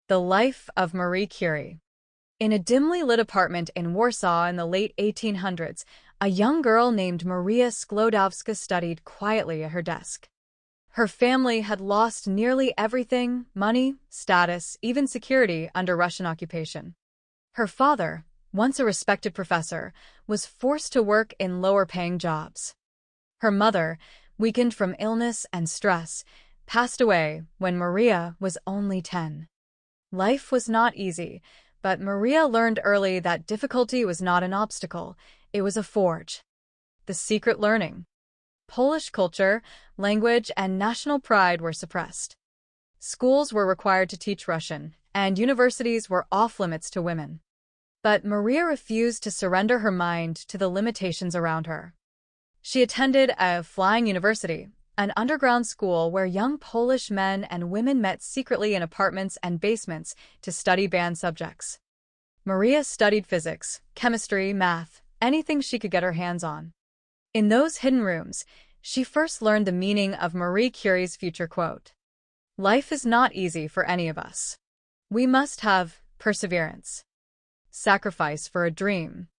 The life of Marie Curie. In a dimly lit apartment in Warsaw in the late 1800s, a young girl named Maria Sklodowska studied quietly at her desk. Her family had lost nearly everything: money, status, even security under Russian occupation. Her father, once a respected professor, was forced to work in lower-paying jobs. Her mother, weakened from illness and stress, passed away when Maria was only 10. Life was not easy, but Maria learned early that difficulty was not an obstacle, it was a forge. The secret learning. Polish culture, language, and national pride were suppressed. Schools were required to teach Russian, and universities were off-limits to women. But Maria refused to surrender her mind to the limitations around her. She attended a flying university, an underground school where young Polish men and women met secretly in apartments and basements to study banned subjects. Maria studied physics, chemistry, math, anything she could get her hands on. In those hidden rooms, she first learned the meaning of Marie Curie's future quote: "Life is not easy for any of us. We must have perseverance. Sacrifice for a dream."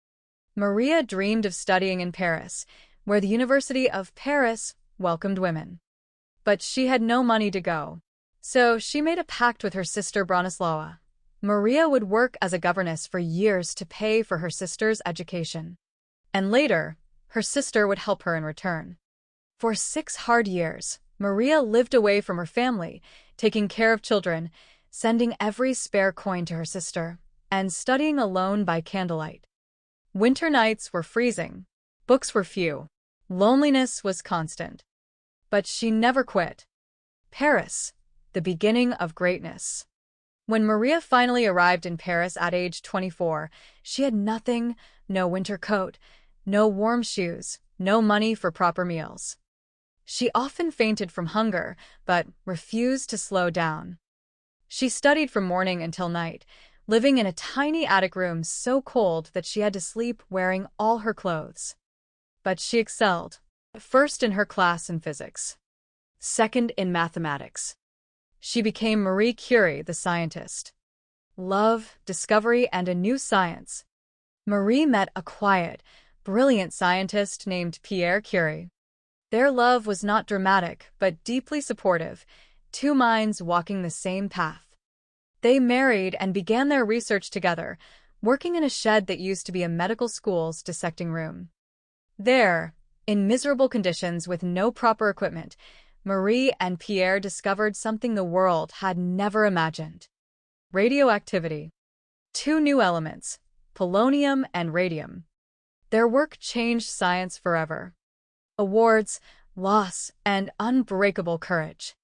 Maria dreamed of studying in Paris, where the University of Paris welcomed women. But she had no money to go. So she made a pact with her sister Bronislawa. Maria would work as a governess for years to pay for her sister's education. And later, her sister would help her in return. For 6 hard years, Maria lived away from her family, taking care of children, sending every spare coin to her sister, and studying alone by candlelight. Winter nights were freezing. Books were few. Loneliness was constant. But she never quit. Paris, the beginning of greatness. When Maria finally arrived in Paris at age 24, she had nothing: no winter coat, no warm shoes, no money for proper meals. She often fainted from hunger, but refused to slow down. She studied from morning until night, living in a tiny attic room so cold that she had to sleep wearing all her clothes. But she excelled. First in her class in physics. Second in mathematics. She became Marie Curie, the scientist. Love, discovery, and a new science. Marie met a quiet, brilliant scientist named Pierre Curie. Their love was not dramatic, but deeply supportive, 2 minds walking the same path. They married and began their research together, working in a shed that used to be a medical school's dissecting room. There, in miserable conditions with no proper equipment, Marie and Pierre discovered something the world had never imagined: radioactivity. 2 new elements, polonium and radium. Their work changed science forever. Awards, loss, and unbreakable courage.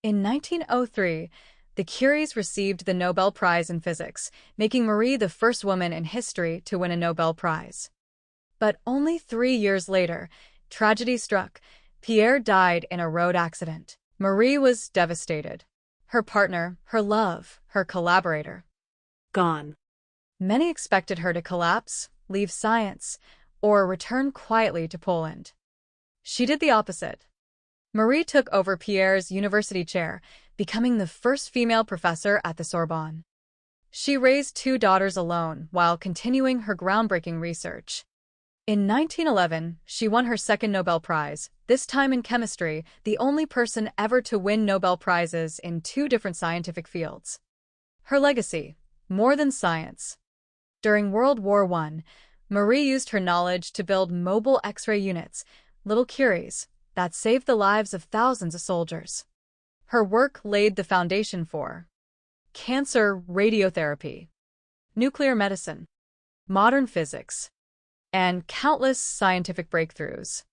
In 1903, the Curies received the Nobel Prize in Physics, making Marie the first woman in history to win a Nobel Prize. But only 3 years later, tragedy struck. Pierre died in a road accident. Marie was devastated. Her partner, her love, her collaborator, gone. Many expected her to collapse, leave science, or return quietly to Poland. She did the opposite. Marie took over Pierre's university chair, becoming the first female professor at the Sorbonne. She raised 2 daughters alone while continuing her groundbreaking research. In 1911, she won her second Nobel Prize, this time in chemistry, the only person ever to win Nobel Prizes in 2 different scientific fields. Her legacy: more than science. During World War I, Marie used her knowledge to build mobile X-ray units, little Curies, that saved the lives of thousands of soldiers. Her work laid the foundation for cancer radiotherapy, nuclear medicine, modern physics, and countless scientific breakthroughs.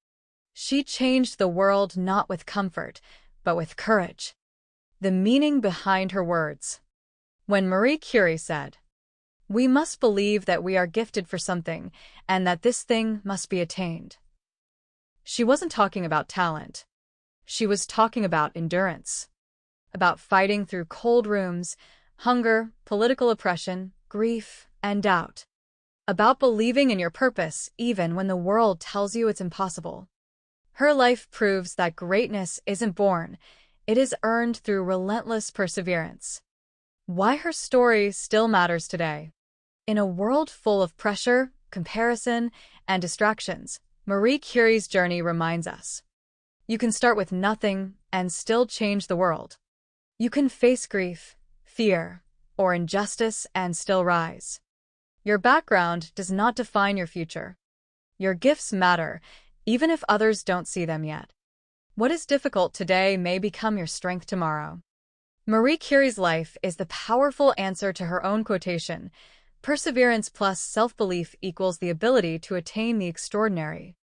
She changed the world not with comfort, but with courage. The meaning behind her words. When Marie Curie said, "We must believe that we are gifted for something, and that this thing must be attained," she wasn't talking about talent. She was talking about endurance. About fighting through cold rooms, hunger, political oppression, grief, and doubt. About believing in your purpose even when the world tells you it's impossible. Her life proves that greatness isn't born, it is earned through relentless perseverance. Why her story still matters today. In a world full of pressure, comparison, and distractions, Marie Curie's journey reminds us. You can start with nothing and still change the world. You can face grief, fear, or injustice and still rise. Your background does not define your future. Your gifts matter, even if others don't see them yet. What is difficult today may become your strength tomorrow. Marie Curie's life is the powerful answer to her own quotation, "Perseverance plus self-belief equals the ability to attain the extraordinary."